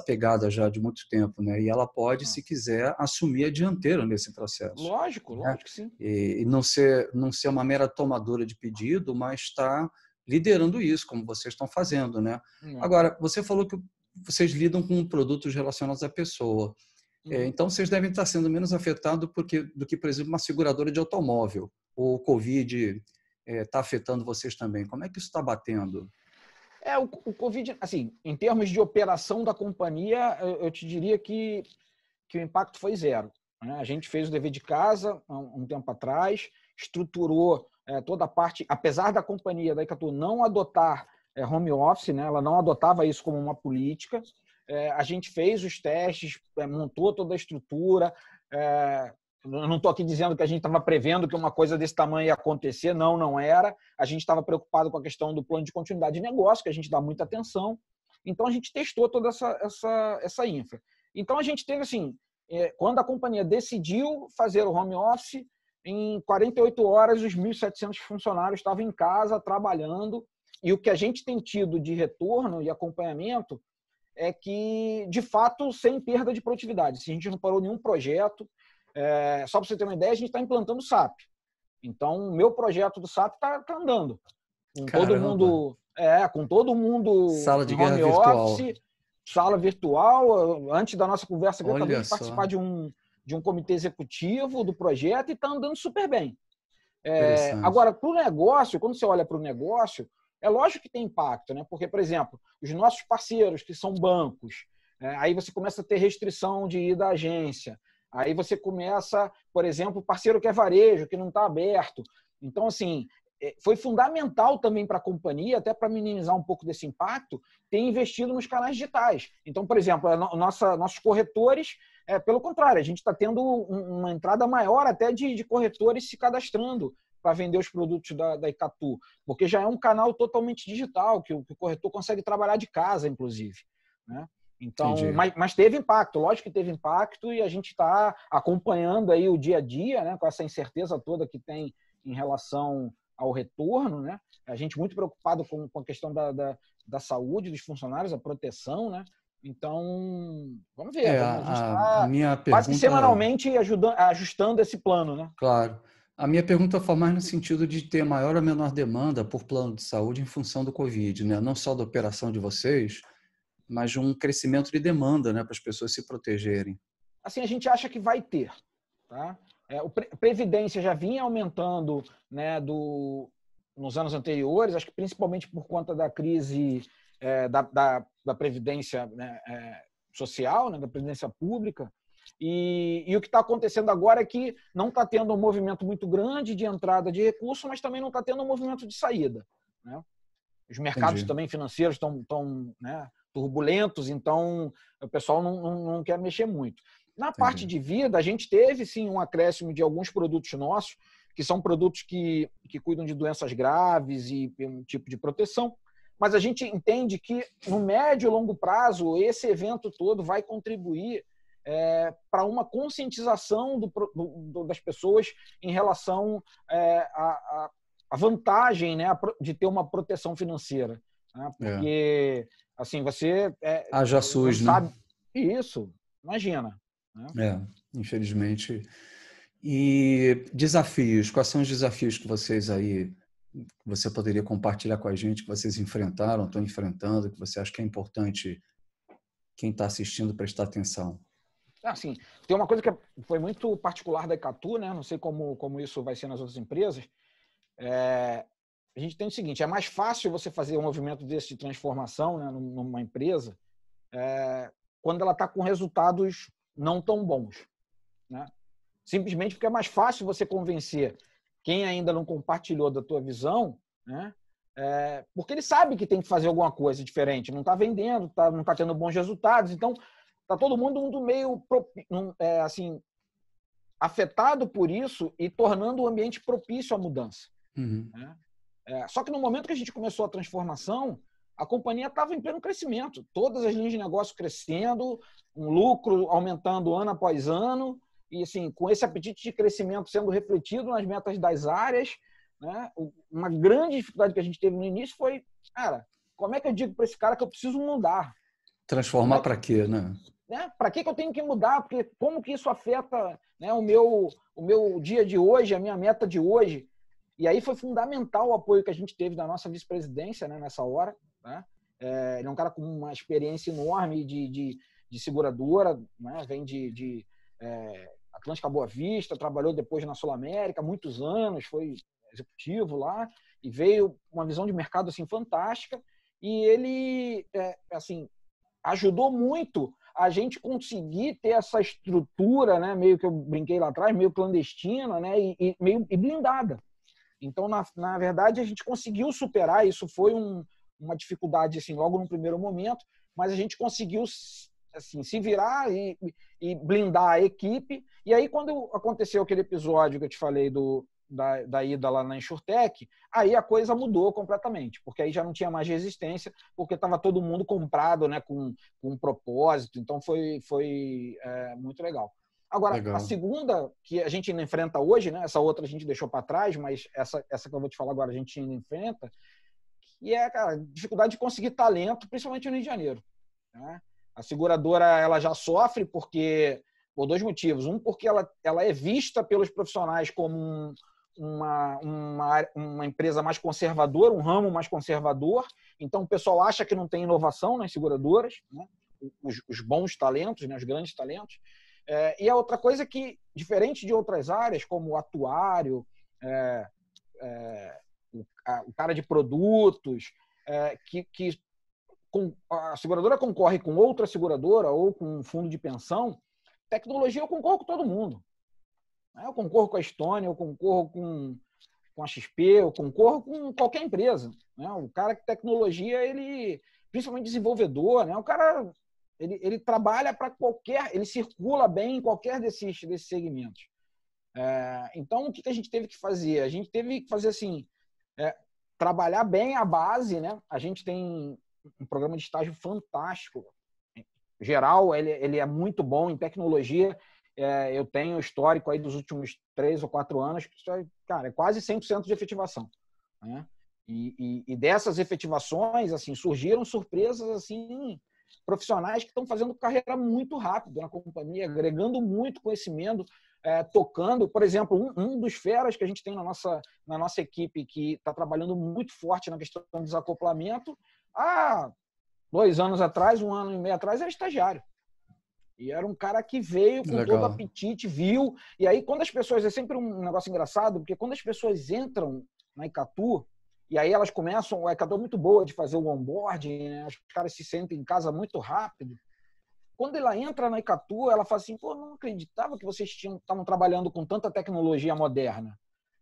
pegada já de muito tempo, né, e ela pode, se quiser, assumir a dianteira nesse processo. Lógico, Né? lógico que sim. E não ser uma mera tomadora de pedido, mas estar liderando isso, como vocês estão fazendo, né? Agora, você falou que vocês lidam com produtos relacionados à pessoa. Então, vocês devem estar sendo menos afetados do que, por exemplo, uma seguradora de automóvel. O Covid está afetando vocês também. Como é que isso está batendo? O Covid, assim, em termos de operação da companhia, eu te diria que o impacto foi zero. Né? A gente fez o dever de casa há um tempo atrás, estruturou toda a parte, apesar da companhia da Icatu não adotar home office, né? Ela não adotava isso como uma política, a gente fez os testes, montou toda a estrutura. Eu não estou aqui dizendo que a gente estava prevendo que uma coisa desse tamanho ia acontecer, não era. A gente estava preocupado com a questão do plano de continuidade de negócio, que a gente dá muita atenção. Então, a gente testou toda essa infra. Então, a gente teve, assim, quando a companhia decidiu fazer o home office, em 48 horas, os 1.700 funcionários estavam em casa, trabalhando. E o que a gente tem tido de retorno e acompanhamento é que, de fato, sem perda de produtividade. Se a gente não parou nenhum projeto, só para você ter uma ideia, a gente está implantando SAP. Então, o meu projeto do SAP está andando. Com todo mundo, com todo mundo Sala de em guerra home virtual. office, sala virtual. Antes da nossa conversa aqui, eu acabei de participar de um comitê executivo do projeto e está andando super bem. Agora, para o negócio, quando você olha para o negócio, é lógico que tem impacto, né? Porque, por exemplo, os nossos parceiros, que são bancos, aí você começa a ter restrição de ir da agência. Aí você começa, por exemplo, o parceiro que é varejo, que não está aberto. Então, assim, foi fundamental também para a companhia, até para minimizar um pouco desse impacto, ter investido nos canais digitais. Então, por exemplo, nossos corretores, pelo contrário, a gente está tendo uma entrada maior até de corretores se cadastrando para vender os produtos da Icatu, porque já é um canal totalmente digital, que o corretor consegue trabalhar de casa, inclusive, né? Então, mas teve impacto, lógico que teve impacto, e a gente está acompanhando aí o dia a dia, né, com essa incerteza toda que tem em relação ao retorno, né? A gente muito preocupado com a questão da saúde dos funcionários, a proteção, né? Então, vamos ver. A gente está quase que semanalmente ajustando esse plano, né? Claro. A minha pergunta foi mais no sentido de ter maior ou menor demanda por plano de saúde em função do Covid, né? Não só da operação de vocês, mas de um crescimento de demanda, né, para as pessoas se protegerem. Assim, a gente acha que vai ter, tá? A Previdência já vinha aumentando, né, nos anos anteriores, acho que principalmente por conta da crise da Previdência, né, social, né, da Previdência Pública. E o que está acontecendo agora é que não está tendo um movimento muito grande de entrada de recursos, mas também não está tendo um movimento de saída, né? Os mercados também financeiros estão né, turbulentos, então o pessoal não quer mexer muito. Na parte de vida, a gente teve, sim, um acréscimo de alguns produtos nossos, que são produtos que cuidam de doenças graves e um tipo de proteção, mas a gente entende que, no médio e longo prazo, esse evento todo vai contribuir para uma conscientização das pessoas em relação à vantagem, né, de ter uma proteção financeira. Né? Porque, assim, você... Haja SUS, sabe, né? Isso, imagina. Né? Infelizmente. E desafios, quais são os desafios que você poderia compartilhar com a gente, que vocês enfrentaram, estão enfrentando, que você acha que é importante quem está assistindo prestar atenção? Assim, tem uma coisa que foi muito particular da Icatu, né? Não sei como isso vai ser nas outras empresas. A gente tem o seguinte, é mais fácil você fazer um movimento desse de transformação, né, numa empresa quando ela está com resultados não tão bons. Né? Simplesmente porque é mais fácil você convencer quem ainda não compartilhou da tua visão, né? Porque ele sabe que tem que fazer alguma coisa diferente, não está vendendo, não está tendo bons resultados, então está todo mundo meio assim, afetado por isso e tornando o ambiente propício à mudança. Uhum. Só que no momento que a gente começou a transformação, a companhia estava em pleno crescimento. Todas as linhas de negócio crescendo, um lucro aumentando ano após ano, e assim, com esse apetite de crescimento sendo refletido nas metas das áreas, né? Uma grande dificuldade que a gente teve no início foi, cara, como é que eu digo para esse cara que eu preciso mudar? Transformar para quê, né? Para que eu tenho que mudar? Porque como que isso afeta, né, o meu dia de hoje, a minha meta de hoje? E aí foi fundamental o apoio que a gente teve da nossa vice-presidência, né, nessa hora. Né? Ele é um cara com uma experiência enorme de seguradora, né? Vem de Atlântica Boa Vista, trabalhou depois na Sul América, muitos anos, foi executivo lá, e veio uma visão de mercado assim, fantástica. E ele assim, ajudou muito a gente conseguir ter essa estrutura, né, meio que eu brinquei lá atrás, meio clandestina, né, e meio blindada. Então, na verdade, a gente conseguiu superar. Isso foi uma dificuldade assim, logo no primeiro momento, mas a gente conseguiu assim, se virar e blindar a equipe. E aí, quando aconteceu aquele episódio que eu te falei da ida lá na Insurtech, aí a coisa mudou completamente, porque aí já não tinha mais resistência, porque estava todo mundo comprado, né, com um propósito. Então, foi muito legal. Agora, a segunda que a gente ainda enfrenta hoje, né, essa outra a gente deixou para trás, mas essa que eu vou te falar agora a gente ainda enfrenta, que é, cara, dificuldade de conseguir talento, principalmente no Rio de Janeiro. Né? A seguradora ela já sofre por dois motivos. Um, porque ela é vista pelos profissionais como uma empresa mais conservadora, um ramo mais conservador. Então, o pessoal acha que não tem inovação nas seguradoras, né? Os bons talentos, né? Os grandes talentos. E a outra coisa é que, diferente de outras áreas, como o atuário, o cara de produtos, que a seguradora concorre com outra seguradora ou com um fundo de pensão, tecnologia eu concorro com todo mundo. Eu concorro com a Estônia, eu concorro com a XP, eu concorro com qualquer empresa. O cara que tecnologia, ele, principalmente desenvolvedor, o cara ele trabalha para qualquer, ele circula bem em qualquer desses segmentos. Então, o que a gente teve que fazer? A gente teve que fazer assim, trabalhar bem a base, né? A gente tem um programa de estágio fantástico. Geral, ele é muito bom em tecnologia. Eu tenho histórico aí dos últimos 3 ou 4 anos, cara, é quase 100% de efetivação. Né? E dessas efetivações, assim, surgiram surpresas assim, profissionais que estão fazendo carreira muito rápido na companhia, agregando muito conhecimento, tocando. Por exemplo, um dos feras que a gente tem na nossa equipe, que está trabalhando muito forte na questão do desacoplamento, 2 anos atrás, 1 ano e meio atrás, era estagiário. E era um cara que veio com todo o apetite, viu. E aí, quando as pessoas... É sempre um negócio engraçado, porque quando as pessoas entram na Icatu, e aí elas começam... A Icatu é muito boa de fazer o onboarding, né? Os caras se sentem em casa muito rápido. Quando ela entra na Icatu, ela fala assim, pô, não acreditava que vocês estavam trabalhando com tanta tecnologia moderna.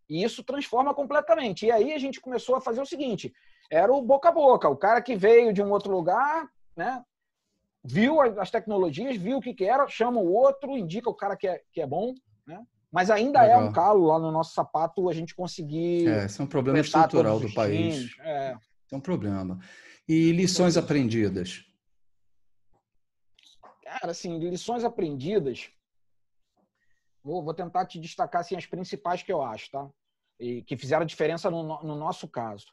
E isso transforma completamente. E aí a gente começou a fazer o seguinte, era o boca a boca, o cara que veio de um outro lugar, né, viu as tecnologias, viu o que era, chama o outro, indica o cara que é bom, né? Mas ainda é um calo lá no nosso sapato a gente conseguir... Esse é um problema estrutural do país. É um problema. E lições aprendidas? Cara, assim, lições aprendidas, vou tentar te destacar assim, as principais que eu acho, tá? E que fizeram diferença no nosso caso.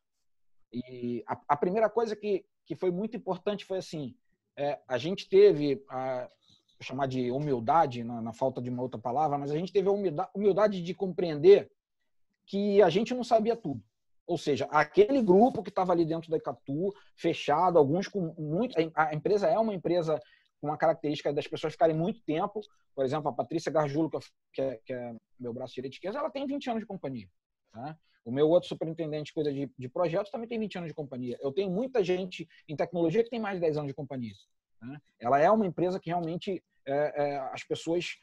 E a primeira coisa que foi muito importante foi assim, a gente teve, vou chamar de humildade, na falta de uma outra palavra, mas a gente teve a humildade de compreender que a gente não sabia tudo. Ou seja, aquele grupo que estava ali dentro da Icatu, fechado, alguns com muito... A empresa é uma empresa com uma característica das pessoas ficarem muito tempo. Por exemplo, a Patrícia Garjulo, que é meu braço direito e esquerdo, ela tem 20 anos de companhia. Tá? O meu outro superintendente que cuida de projetos também tem 20 anos de companhia. Eu tenho muita gente em tecnologia que tem mais de 10 anos de companhia. Tá? Ela é uma empresa que realmente as pessoas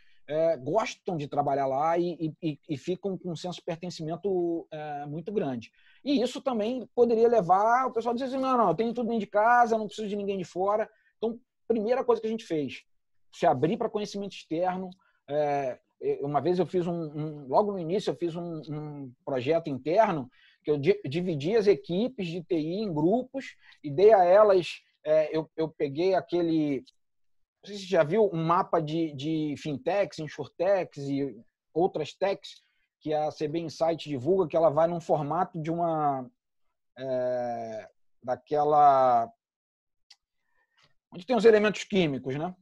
gostam de trabalhar lá e ficam com um senso de pertencimento muito grande. E isso também poderia levar o pessoal a dizer assim, não, eu tenho tudo dentro de casa, eu não preciso de ninguém de fora. Então, primeira coisa que a gente fez, se abrir para conhecimento externo. Uma vez eu fiz logo no início, eu fiz um projeto interno que eu dividi as equipes de TI em grupos e dei a elas, eu peguei aquele, não sei se você já viu, um mapa de fintechs, insurtechs e outras techs que a CB Insight divulga, que ela vai num formato de uma daquela onde tem os elementos químicos, né?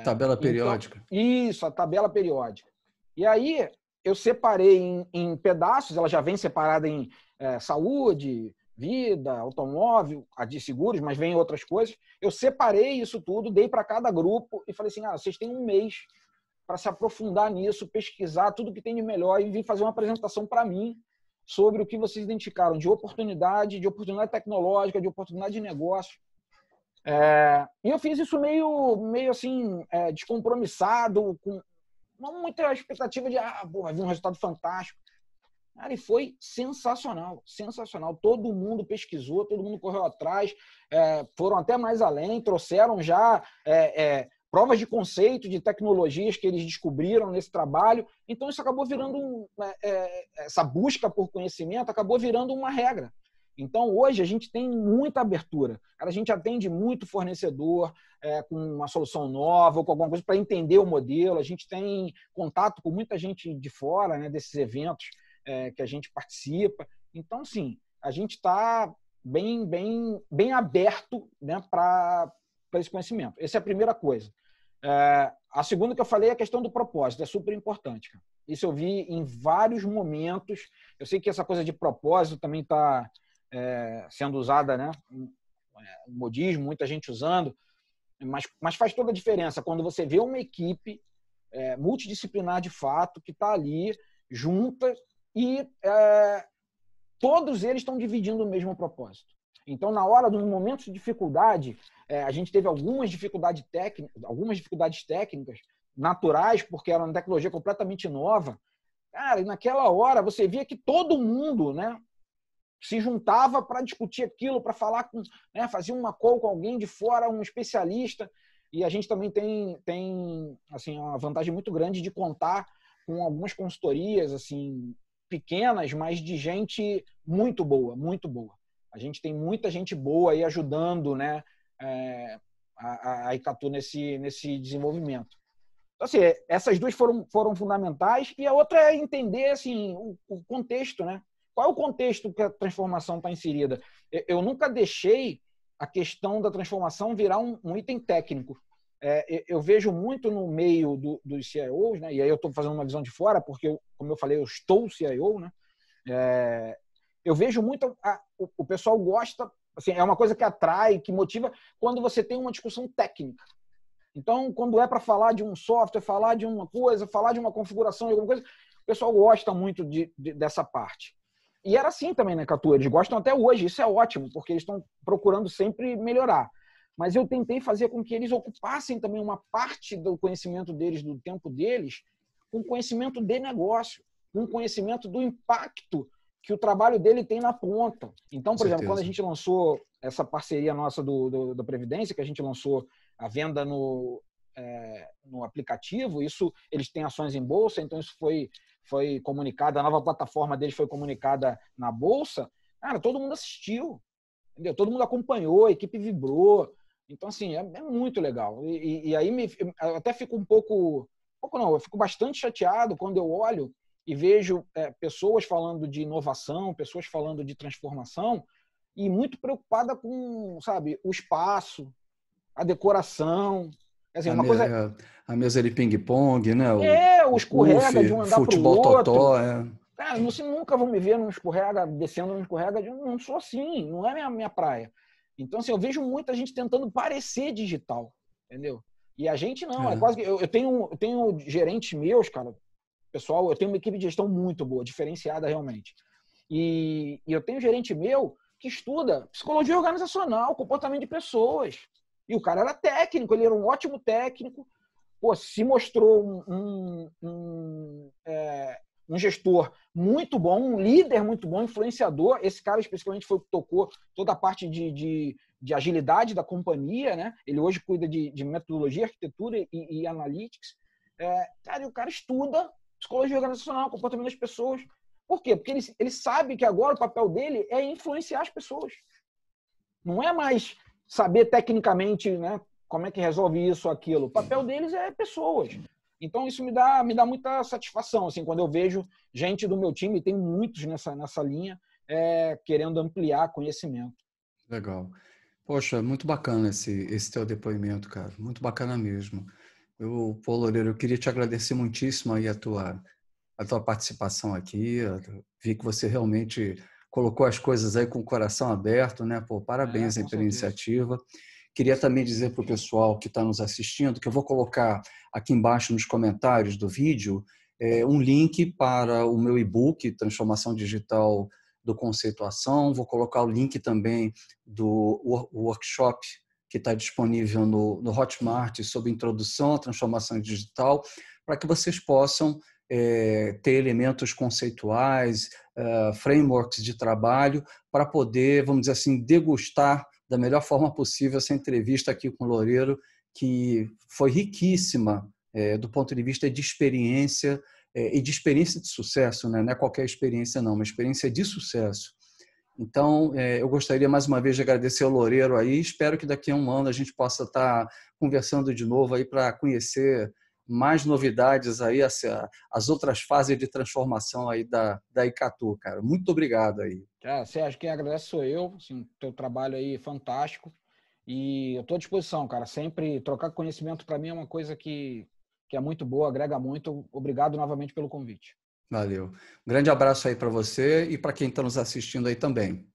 Tabela Então, periódica. isso, a tabela periódica. E aí eu separei em pedaços, ela já vem separada em saúde, vida, automóvel, a de seguros, mas vem outras coisas. Eu separei isso tudo, dei para cada grupo e falei assim, vocês têm um mês para se aprofundar nisso, pesquisar tudo que tem de melhor e vir fazer uma apresentação para mim sobre o que vocês identificaram de oportunidade tecnológica, de oportunidade de negócio. E eu fiz isso meio assim, descompromissado, com não muita expectativa de vai vir um resultado fantástico. Cara, e foi sensacional, sensacional. Todo mundo pesquisou, todo mundo correu atrás, foram até mais além, trouxeram já provas de conceito, de tecnologias que eles descobriram nesse trabalho. Então, isso acabou virando, essa busca por conhecimento acabou virando uma regra. Então, hoje, a gente tem muita abertura. Cara, a gente atende muito fornecedor com uma solução nova ou com alguma coisa para entender o modelo. A gente tem contato com muita gente de fora, né, desses eventos que a gente participa. Então, sim, a gente está bem aberto, né, para esse conhecimento. Essa é a primeira coisa. A segunda que eu falei é a questão do propósito. É super importante, cara. Isso eu vi em vários momentos. Eu sei que essa coisa de propósito também está sendo usada, né? Um modismo, muita gente usando, mas faz toda a diferença quando você vê uma equipe multidisciplinar de fato que está ali junta e todos eles estão dividindo o mesmo propósito. Então, na hora dos momentos de dificuldade, a gente teve algumas dificuldades técnicas naturais, porque era uma tecnologia completamente nova. Cara, e naquela hora você via que todo mundo, né, se juntava para discutir aquilo, para falar com, né, fazia uma call com alguém de fora, um especialista. E a gente também tem assim, uma vantagem muito grande de contar com algumas consultorias assim, pequenas, mas de gente muito boa, muito boa. A gente tem muita gente boa aí ajudando, né, a Icatu nesse desenvolvimento. Então, assim, essas duas foram fundamentais. E a outra é entender assim, o contexto, né? Qual é o contexto que a transformação está inserida? Eu nunca deixei a questão da transformação virar um item técnico. Eu vejo muito no meio dos CIOs, né? E aí eu estou fazendo uma visão de fora, porque, como eu falei, eu estou CIO, né? Eu vejo muito... O pessoal gosta... Assim, é uma coisa que atrai, que motiva, quando você tem uma discussão técnica. Então, quando é para falar de um software, falar de uma coisa, falar de uma configuração de alguma coisa, o pessoal gosta muito dessa parte. E era assim também, né, Catu? Eles gostam até hoje, isso é ótimo, porque eles estão procurando sempre melhorar. Mas eu tentei fazer com que eles ocupassem também uma parte do conhecimento deles, do tempo deles, com conhecimento de negócio, com conhecimento do impacto que o trabalho dele tem na ponta. Então, por exemplo, quando a gente lançou essa parceria nossa da Previdência, que a gente lançou a venda no aplicativo, isso eles têm ações em bolsa, então isso foi comunicado, a nova plataforma deles foi comunicada na bolsa. Cara, todo mundo assistiu, entendeu? Todo mundo acompanhou, a equipe vibrou. Então, assim, é muito legal. E aí eu até fico eu fico bastante chateado quando eu olho e vejo pessoas falando de inovação, pessoas falando de transformação e muito preocupada com, sabe, o espaço, a decoração. Assim, A mesa de ping-pong, né? O escorrega de um andar para o outro. Totó, Cara, você nunca vão me ver num escorrega, descendo num escorrega. Não sou assim, não é minha praia. Então, assim, eu vejo muita gente tentando parecer digital, entendeu? E a gente não, é quase que... Eu tenho gerentes meus, cara, pessoal, eu tenho uma equipe de gestão muito boa, diferenciada realmente. E eu tenho um gerente meu que estuda psicologia organizacional, comportamento de pessoas. E o cara era técnico, ele era um ótimo técnico, se mostrou um gestor muito bom, um líder muito bom, influenciador. Esse cara especificamente foi o que tocou toda a parte de agilidade da companhia, né? Ele hoje cuida de metodologia, arquitetura e analytics. Cara, e o cara estuda psicologia organizacional, comportamento das pessoas. Por quê? Porque ele sabe que agora o papel dele é influenciar as pessoas. Não é mais saber tecnicamente, né, como é que resolve isso ou aquilo. O papel deles é pessoas. Então, isso me dá muita satisfação, assim, quando eu vejo gente do meu time, tem muitos nessa linha, querendo ampliar conhecimento. Legal. Poxa, muito bacana esse teu depoimento, cara. Muito bacana mesmo. Pô, Loureiro, eu queria te agradecer muitíssimo aí a tua participação aqui. Eu vi que você realmente colocou as coisas aí com o coração aberto, né? Pô, parabéns aí Com pela certeza. iniciativa. Queria também dizer para o pessoal que está nos assistindo que eu vou colocar aqui embaixo nos comentários do vídeo um link para o meu e-book, Transformação Digital do Conceituação. Vou colocar o link também do workshop que está disponível no Hotmart sobre introdução à transformação digital, para que vocês possam ter elementos conceituais, frameworks de trabalho, para poder, vamos dizer assim, degustar da melhor forma possível essa entrevista aqui com o Loureiro, que foi riquíssima do ponto de vista de experiência e de experiência de sucesso, né? Não é qualquer experiência não, uma experiência de sucesso. Então, eu gostaria mais uma vez de agradecer ao Loureiro aí, espero que daqui a um ano a gente possa estar conversando de novo aí para conhecer mais novidades aí, as outras fases de transformação aí da Icatu, cara. Muito obrigado aí. Sérgio, quem agradece sou eu, assim, teu trabalho aí é fantástico e eu estou à disposição, cara, sempre trocar conhecimento para mim é uma coisa que é muito boa, agrega muito. Obrigado novamente pelo convite. Valeu. Um grande abraço aí para você e para quem está nos assistindo aí também.